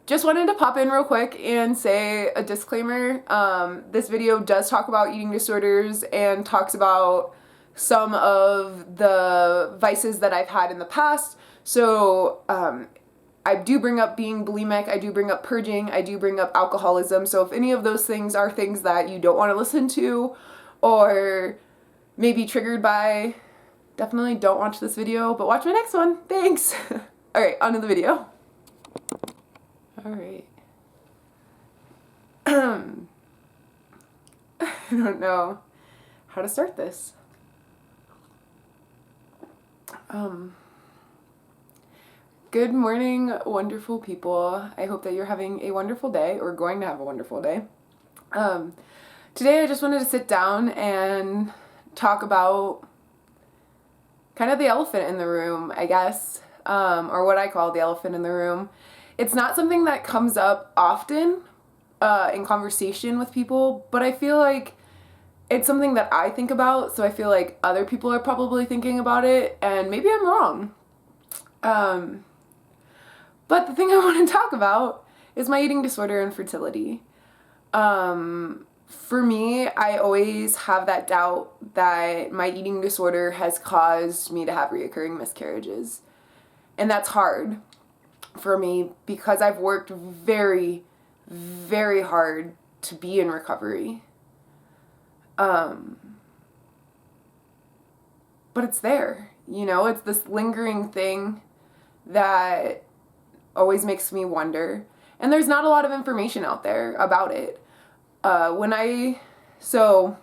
Just wanted to pop in real quick and say a disclaimer. This video does talk about eating disorders and talks about some of the vices that I've had in the past. So I do bring up being bulimic, I do bring up purging, I do bring up alcoholism. So if any of those things are things that you don't want to listen to or maybe triggered by, definitely don't watch this video, but watch my next one. Thanks. All right, on to the video. All right. I don't know how to start this. Good morning, wonderful people. I hope that you're having a wonderful day or going to have a wonderful day. Today I just wanted to sit down and talk about kind of the elephant in the room, I guess, or what I call the elephant in the room. It's not something that comes up often in conversation with people, but I feel like it's something that I think about, so I feel like other people are probably thinking about it, and maybe I'm wrong. But the thing I want to talk about is my eating disorder and fertility. For me, I always have that doubt that my eating disorder has caused me to have reoccurring miscarriages. And that's hard for me because I've worked very, very hard to be in recovery. But it's there, you know, it's this lingering thing that always makes me wonder. And there's not a lot of information out there about it. So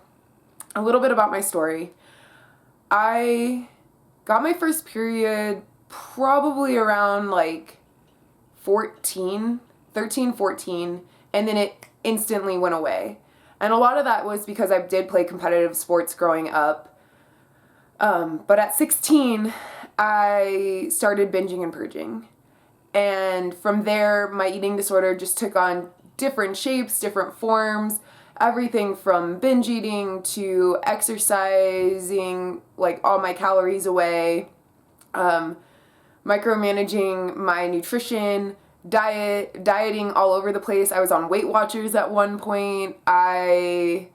a little bit about my story. I got my first period probably around like 13, 14, and then it instantly went away. And a lot of that was because I did play competitive sports growing up. But at 16, I started binging and purging. And from there, my eating disorder just took on different shapes, different forms, everything from binge eating to exercising, like all my calories away, micromanaging my nutrition, dieting all over the place. I was on Weight Watchers at one point. I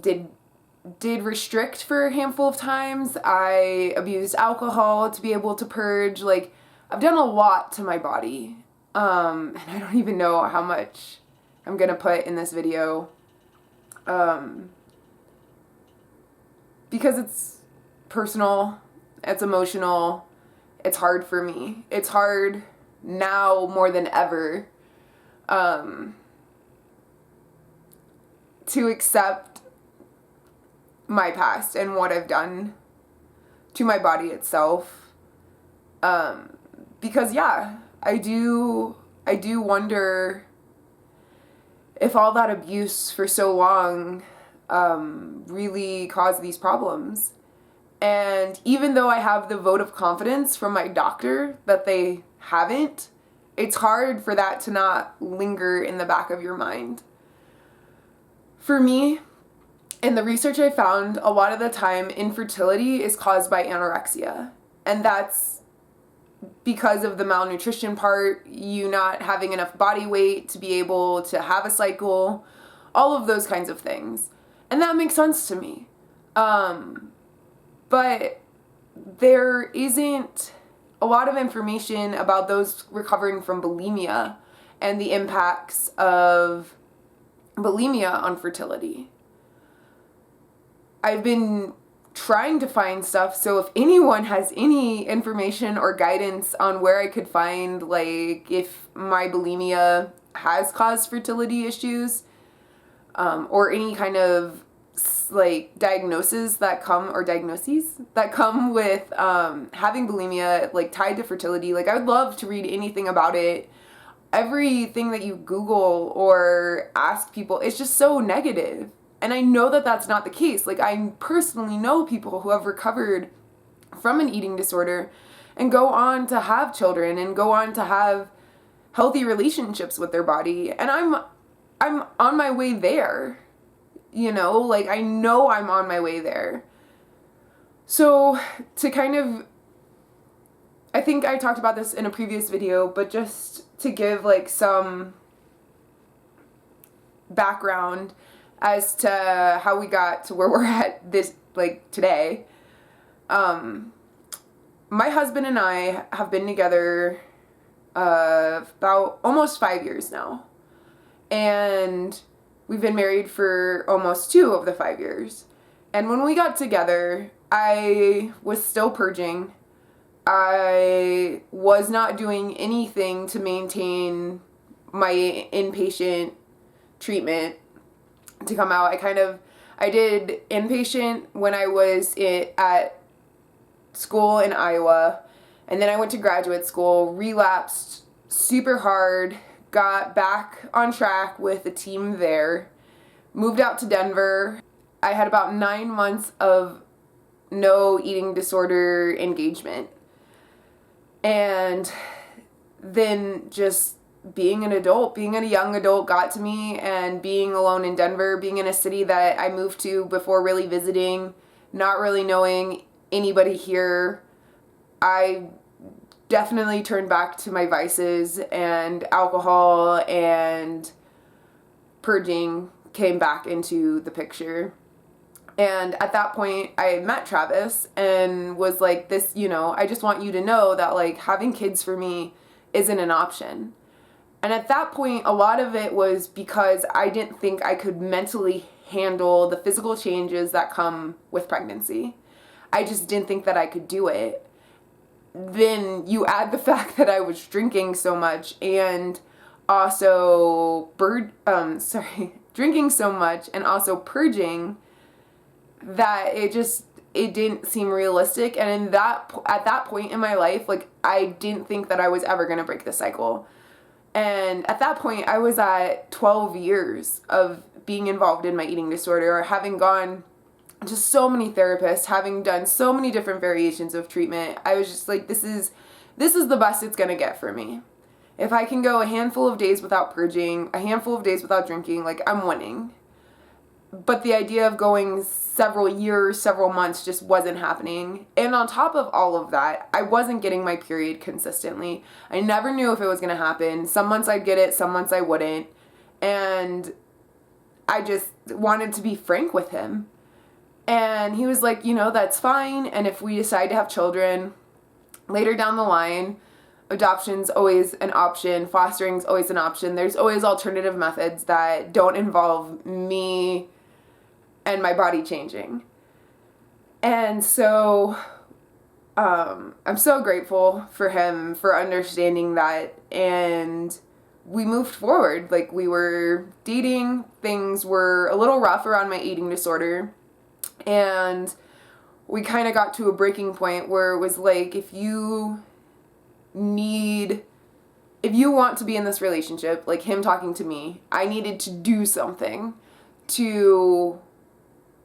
did restrict for a handful of times. I abused alcohol to be able to purge. Like, I've done a lot to my body. And I don't even know how much I'm gonna put in this video. Because it's personal, it's emotional, it's hard for me. It's hard now more than ever to accept my past and what I've done to my body itself. Because yeah, I do wonder if all that abuse for so long really caused these problems. And even though I have the vote of confidence from my doctor that they haven't, it's hard for that to not linger in the back of your mind. For me, in the research I found, a lot of the time infertility is caused by anorexia. And that's because of the malnutrition part, you not having enough body weight to be able to have a cycle, all of those kinds of things. And that makes sense to me. But there isn't a lot of information about those recovering from bulimia and the impacts of bulimia on fertility. I've been trying to find stuff, so if anyone has any information or guidance on where I could find, like, if my bulimia has caused fertility issues, or any kind of like diagnoses that come with having bulimia, like tied to fertility, like I would love to read anything about it. Everything that you Google or ask people, it's just so negative. And I know that that's not the case. Like, I personally know people who have recovered from an eating disorder and go on to have children and go on to have healthy relationships with their body. And I'm on my way there, you know, like I know I'm on my way there. So to kind of, I think I talked about this in a previous video, but just to give like some background as to how we got to where we're at this like today. My husband and I have been together about almost 5 years now, and we've been married for almost 2 of the 5 years. And when we got together, I was still purging. I was not doing anything to maintain my inpatient treatment to come out. I did inpatient when I was at school in Iowa, and then I went to graduate school, relapsed super hard, got back on track with the team there, moved out to Denver. I had about 9 months of no eating disorder engagement. And then just being a young adult got to me, and being alone in Denver, being in a city that I moved to before really visiting, not really knowing anybody here, I definitely turned back to my vices, and alcohol and purging came back into the picture. And at that point, I met Travis and was like, this, I just want you to know that like having kids for me isn't an option. And at that point, a lot of it was because I didn't think I could mentally handle the physical changes that come with pregnancy. I just didn't think that I could do it. Then you add the fact that I was drinking so much, and also drinking so much and also purging, that it didn't seem realistic. And at that point in my life, like, I didn't think that I was ever going to break the cycle. And at that point, I was at 12 years of being involved in my eating disorder, having gone to so many therapists, having done so many different variations of treatment. I was just like, this is the best it's going to get for me. If I can go a handful of days without purging, a handful of days without drinking, like, I'm winning. But the idea of going several years, several months just wasn't happening. And on top of all of that, I wasn't getting my period consistently. I never knew if it was going to happen. Some months I'd get it, some months I wouldn't. And I just wanted to be frank with him. And he was like, that's fine. And if we decide to have children later down the line, adoption's always an option. Fostering's always an option. There's always alternative methods that don't involve me and my body changing. And so I'm so grateful for him for understanding that. And we moved forward. Like, we were dating. Things were a little rough around my eating disorder. And we kind of got to a breaking point where it was like, if you want to be in this relationship, like him talking to me, I needed to do something to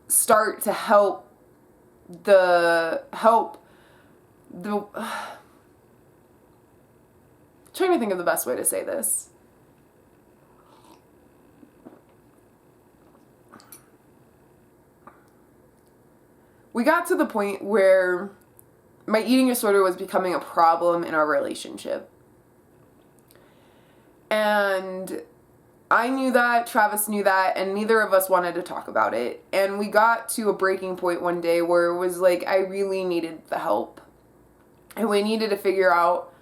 start to help trying to think of the best way to say this. We got to the point where my eating disorder was becoming a problem in our relationship. And I knew that, Travis knew that, and neither of us wanted to talk about it. And we got to a breaking point one day where it was like, I really needed the help. And we needed to figure out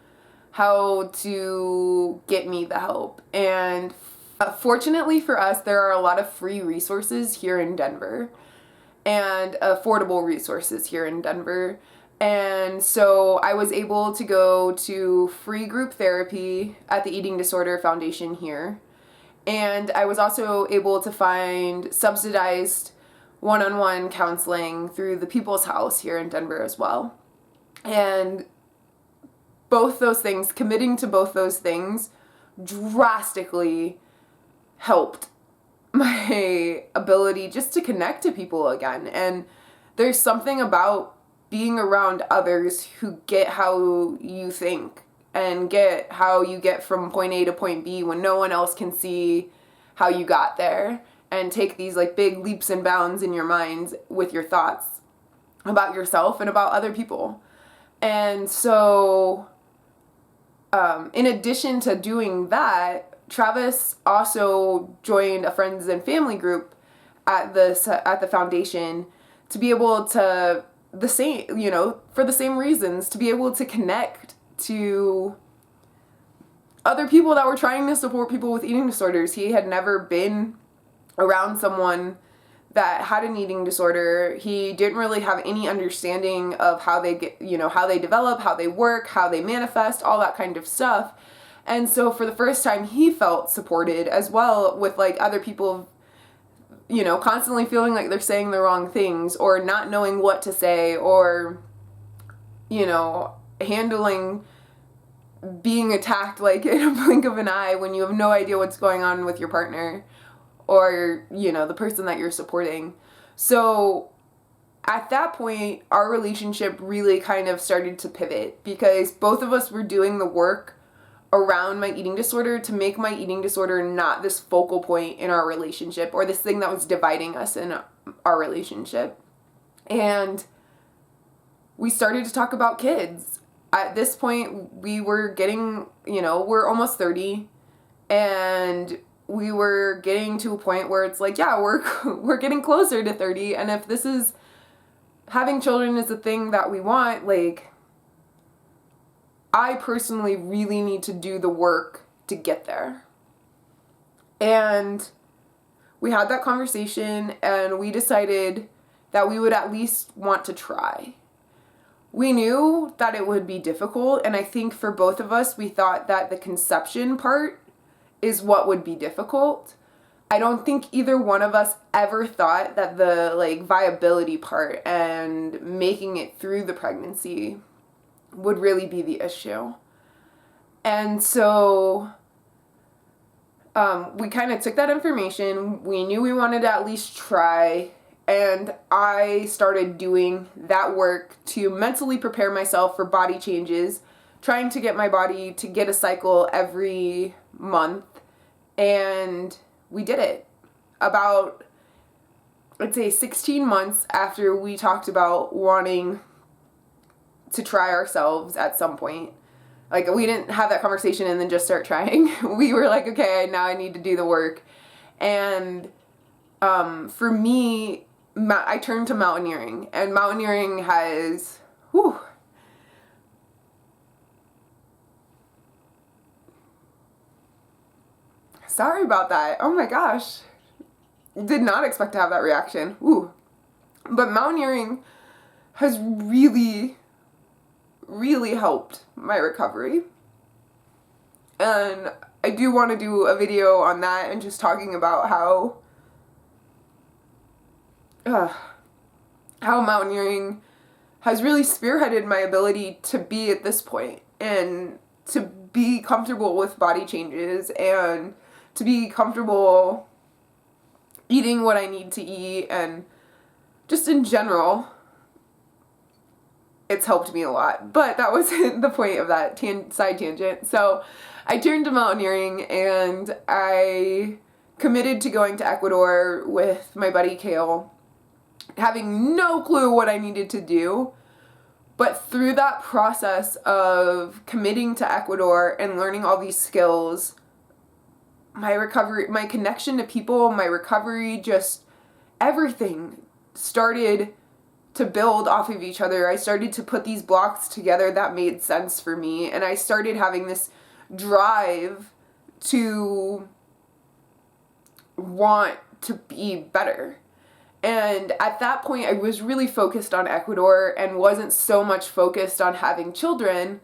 how to get me the help. And fortunately for us, there are a lot of free resources here in Denver, and affordable resources here in Denver. And so I was able to go to free group therapy at the Eating Disorder Foundation here. And I was also able to find subsidized one-on-one counseling through the People's House here in Denver as well. And both those things, committing to both those things, drastically helped my ability just to connect to people again. And there's something about being around others who get how you think and get how you get from point A to point B when no one else can see how you got there, and take these like big leaps and bounds in your mind with your thoughts about yourself and about other people. And so in addition to doing that, Travis also joined a friends and family group at the foundation to be able to for the same reasons, to be able to connect to other people that were trying to support people with eating disorders. He had never been around someone that had an eating disorder. He didn't really have any understanding of how they get, how they develop, how they work, how they manifest, all that kind of stuff. And so for the first time, he felt supported as well, with like other people, constantly feeling like they're saying the wrong things or not knowing what to say, or, handling being attacked like in a blink of an eye when you have no idea what's going on with your partner or, the person that you're supporting. So at that point, our relationship really kind of started to pivot because both of us were doing the work around my eating disorder to make my eating disorder not this focal point in our relationship or this thing that was dividing us in our relationship. And we started to talk about kids. At this point, we were getting, we're almost 30, and we were getting to a point where it's like, yeah, we're getting closer to 30, and if this is, having children is the thing that we want, like, I personally really need to do the work to get there. And we had that conversation, and we decided that we would at least want to try. We knew that it would be difficult, and I think for both of us, we thought that the conception part is what would be difficult. I don't think either one of us ever thought that the viability part and making it through the pregnancy would really be the issue. And so we kind of took that information. We knew we wanted to at least try. And I started doing that work to mentally prepare myself for body changes, trying to get my body to get a cycle every month. And we did it. About, I'd say 16 months after we talked about wanting to try ourselves at some point. Like, we didn't have that conversation and then just start trying. We were like, okay, now I need to do the work. And for me, I turned to mountaineering, and mountaineering has, sorry about that. Oh my gosh. Did not expect to have that reaction. But mountaineering has really, really helped my recovery. And I do want to do a video on that and just talking about how mountaineering has really spearheaded my ability to be at this point and to be comfortable with body changes and to be comfortable eating what I need to eat, and just in general, it's helped me a lot. But that wasn't the point of that side tangent. So I turned to mountaineering, and I committed to going to Ecuador with my buddy Kale, having no clue what I needed to do. But through that process of committing to Ecuador and learning all these skills, my recovery, my connection to people, my recovery, just everything started to build off of each other. I started to put these blocks together that made sense for me, and I started having this drive to want to be better. And at that point, I was really focused on Ecuador and wasn't so much focused on having children.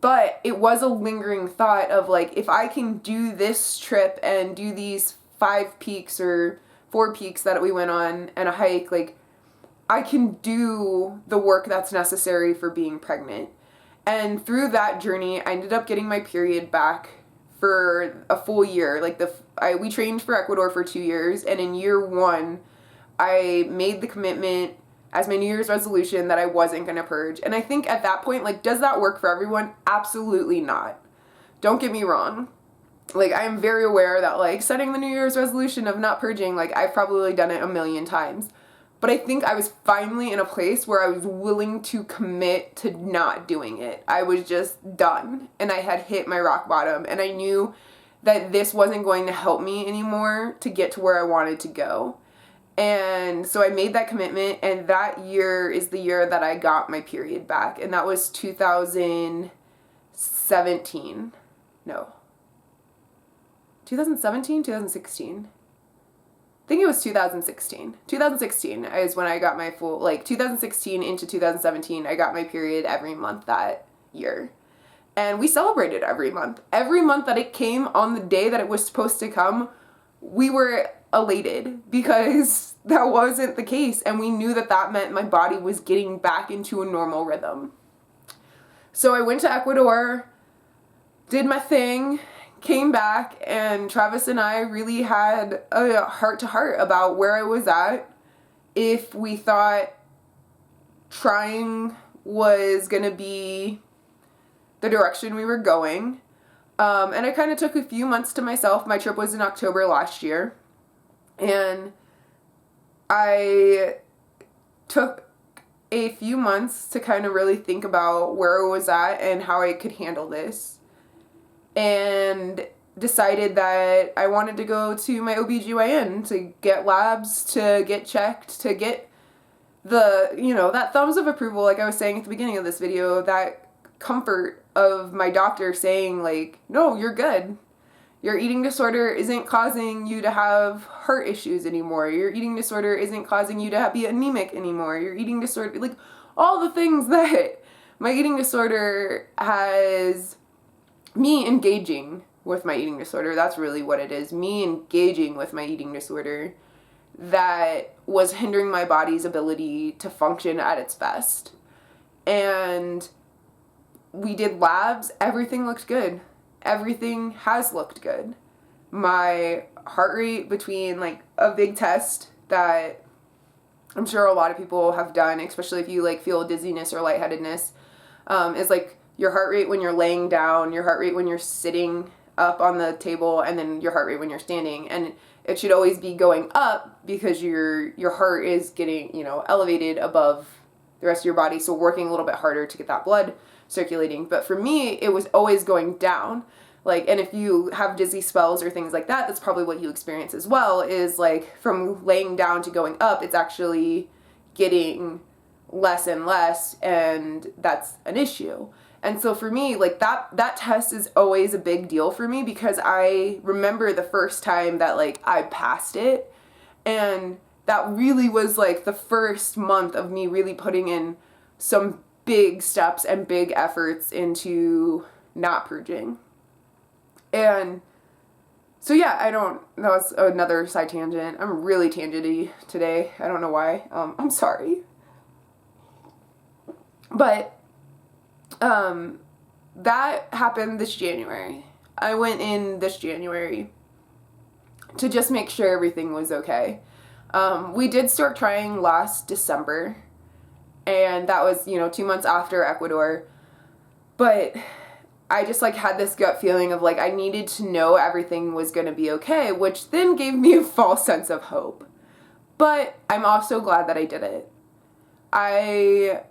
But it was a lingering thought of like, if I can do this trip and do these 5 peaks or 4 peaks that we went on and a hike, like, I can do the work that's necessary for being pregnant. And through that journey, I ended up getting my period back for a full year. Like, we trained for Ecuador for 2 years, and in year 1, I made the commitment as my New Year's resolution that I wasn't going to purge. And I think at that point, like, does that work for everyone? Absolutely not. Don't get me wrong. Like, I am very aware that, like, setting the New Year's resolution of not purging, like, I've probably done it a million times. But I think I was finally in a place where I was willing to commit to not doing it. I was just done, and I had hit my rock bottom, and I knew that this wasn't going to help me anymore to get to where I wanted to go. And so I made that commitment, and that year is the year that I got my period back, and that was 2017. No. 2017, 2016. I think it was 2016. 2016 is when I got my full, 2016 into 2017, I got my period every month that year. And we celebrated every month. Every month that it came on the day that it was supposed to come, we were elated because that wasn't the case. And we knew that that meant my body was getting back into a normal rhythm. So I went to Ecuador, did my thing, came back, and Travis and I really had a heart-to-heart about where I was at, if we thought trying was going to be the direction we were going. And I kind of took a few months to myself. My trip was in October last year, and I took a few months to kind of really think about where I was at and how I could handle this. And decided that I wanted to go to my OBGYN to get labs, to get checked, to get the, that thumbs of approval, like I was saying at the beginning of this video, that comfort of my doctor saying, no, you're good. Your eating disorder isn't causing you to have heart issues anymore. Your eating disorder isn't causing you to be anemic anymore. Your eating disorder, all the things that my eating disorder has me engaging with my eating disorder. That's really what it is. Me engaging with my eating disorder that was hindering my body's ability to function at its best. And we did labs. Everything looked good. Everything has looked good. My heart rate between a big test that I'm sure a lot of people have done, especially if you feel dizziness or lightheadedness, is your heart rate when you're laying down, your heart rate when you're sitting up on the table, and then your heart rate when you're standing. And it should always be going up because your heart is getting, elevated above the rest of your body, so working a little bit harder to get that blood circulating. But for me, it was always going down. And if you have dizzy spells or things like that, that's probably what you experience as well, is from laying down to going up, it's actually getting less and less, and that's an issue. And so for me, that test is always a big deal for me, because I remember the first time that I passed it, and that really was the first month of me really putting in some big steps and big efforts into not purging. And so yeah, that was another side tangent. I'm really tangenty today. I don't know why. I'm sorry. But that happened this January. I went in this January to just make sure everything was okay. We did start trying last December, and that was, 2 months after Ecuador. But I just had this gut feeling of I needed to know everything was going to be okay, which then gave me a false sense of hope. But I'm also glad that I did it. I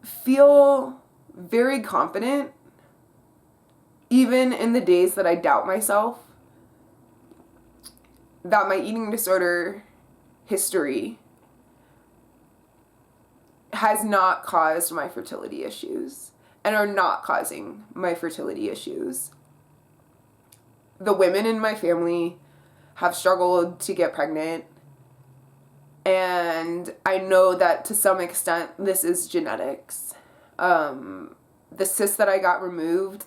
feel very confident, even in the days that I doubt myself, that my eating disorder history has not caused my fertility issues and are not causing my fertility issues. The women in my family have struggled to get pregnant, and I know that to some extent this is genetics. The cysts that I got removed,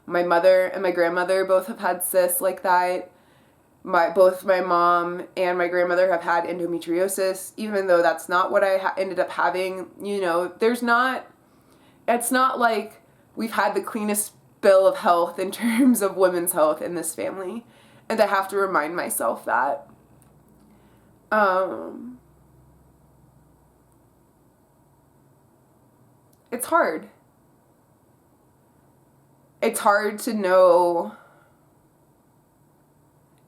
my mother and my grandmother both have had cysts like that. Both my mom and my grandmother have had endometriosis, even though that's not what I ended up having. It's not we've had the cleanest bill of health in terms of women's health in this family. And I have to remind myself that. It's hard. It's hard to know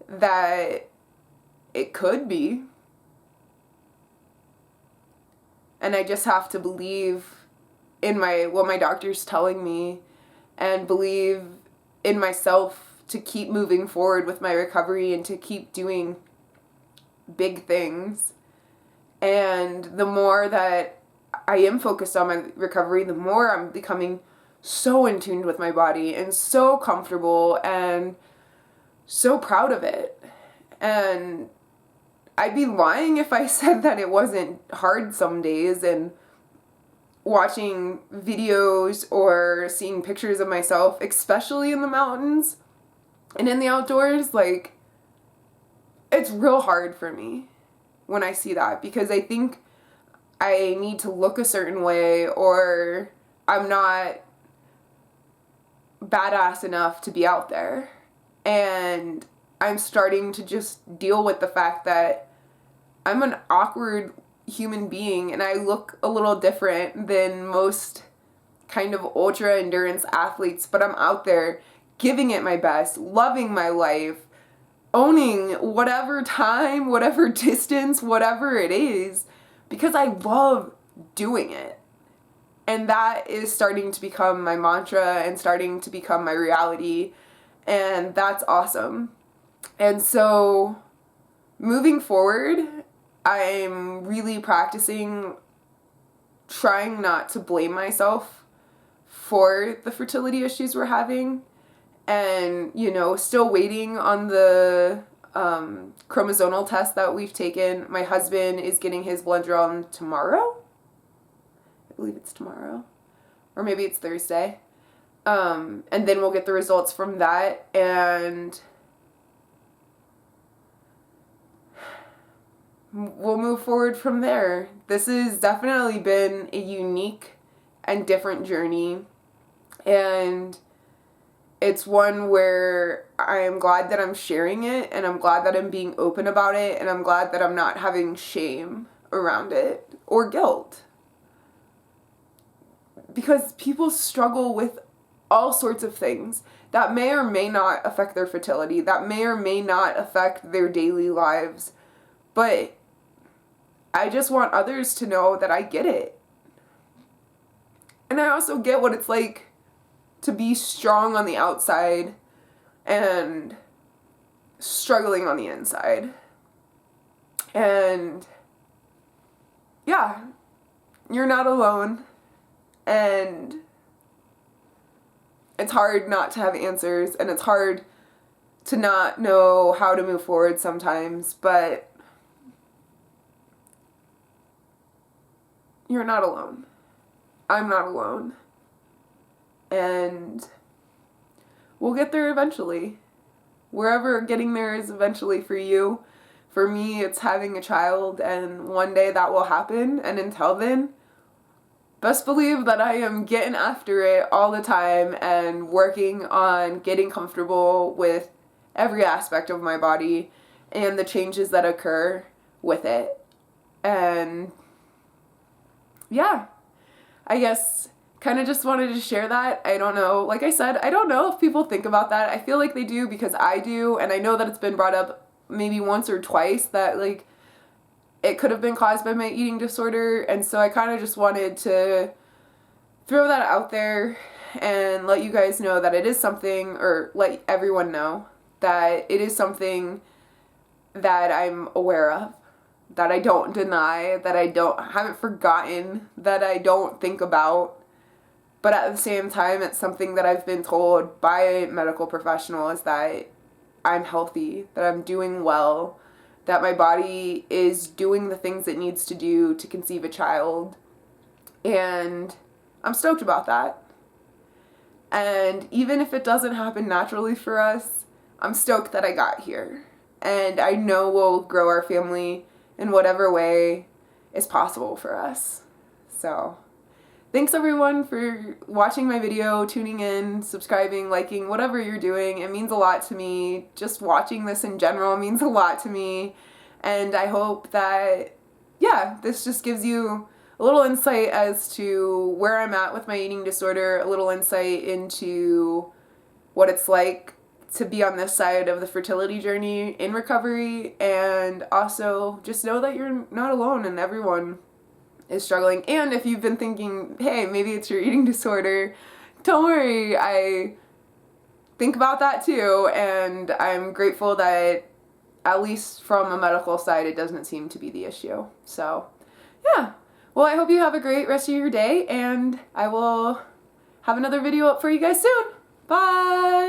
that it could be. And I just have to believe in what my doctor's telling me and believe in myself to keep moving forward with my recovery and to keep doing big things. And the more that I am focused on my recovery, the more I'm becoming so in tune with my body and so comfortable and so proud of it. And I'd be lying if I said that it wasn't hard some days, and watching videos or seeing pictures of myself, especially in the mountains and in the outdoors, like, it's real hard for me when I see that, because I think I need to look a certain way, or I'm not badass enough to be out there. And I'm starting to just deal with the fact that I'm an awkward human being and I look a little different than most kind of ultra endurance athletes, but I'm out there giving it my best, loving my life, owning whatever time, whatever distance, whatever it is, because I love doing it. And that is starting to become my mantra and starting to become my reality. And that's awesome. And so moving forward, I'm really practicing trying not to blame myself for the fertility issues we're having. And, still waiting on the chromosomal test that we've taken. My husband is getting his blood drawn tomorrow. I believe it's tomorrow. Or maybe it's Thursday. And then we'll get the results from that. And we'll move forward from there. This has definitely been a unique and different journey. And it's one where I am glad that I'm sharing it, and I'm glad that I'm being open about it, and I'm glad that I'm not having shame around it or guilt. Because people struggle with all sorts of things that may or may not affect their fertility, that may or may not affect their daily lives. But I just want others to know that I get it. And I also get what it's like to be strong on the outside and struggling on the inside. And yeah, you're not alone. And it's hard not to have answers, and it's hard to not know how to move forward sometimes, but you're not alone. I'm not alone. And we'll get there eventually. Wherever getting there is eventually for you. For me, it's having a child, and one day that will happen. And until then, best believe that I am getting after it all the time and working on getting comfortable with every aspect of my body and the changes that occur with it. And yeah, I guess kind of just wanted to share that. I don't know. Like I said, I don't know if people think about that. I feel like they do because I do. And I know that it's been brought up maybe once or twice that like it could have been caused by my eating disorder. And so I kind of just wanted to throw that out there and let you guys know that it is something, or let everyone know that it is something that I'm aware of, that I don't deny, that I haven't forgotten, that I don't think about. But at the same time, it's something that I've been told by medical professionals that I'm healthy, that I'm doing well, that my body is doing the things it needs to do to conceive a child. And I'm stoked about that. And even if it doesn't happen naturally for us, I'm stoked that I got here. And I know we'll grow our family in whatever way is possible for us. So thanks everyone for watching my video, tuning in, subscribing, liking, whatever you're doing. It means a lot to me. Just watching this in general means a lot to me. And I hope that, this just gives you a little insight as to where I'm at with my eating disorder, a little insight into what it's like to be on this side of the fertility journey in recovery, and also just know that you're not alone, and everyone is struggling. And if you've been thinking, hey, maybe it's your eating disorder, don't worry, I think about that too, and I'm grateful that at least from a medical side it doesn't seem to be the issue. So yeah, well, I hope you have a great rest of your day, and I will have another video up for you guys soon. Bye!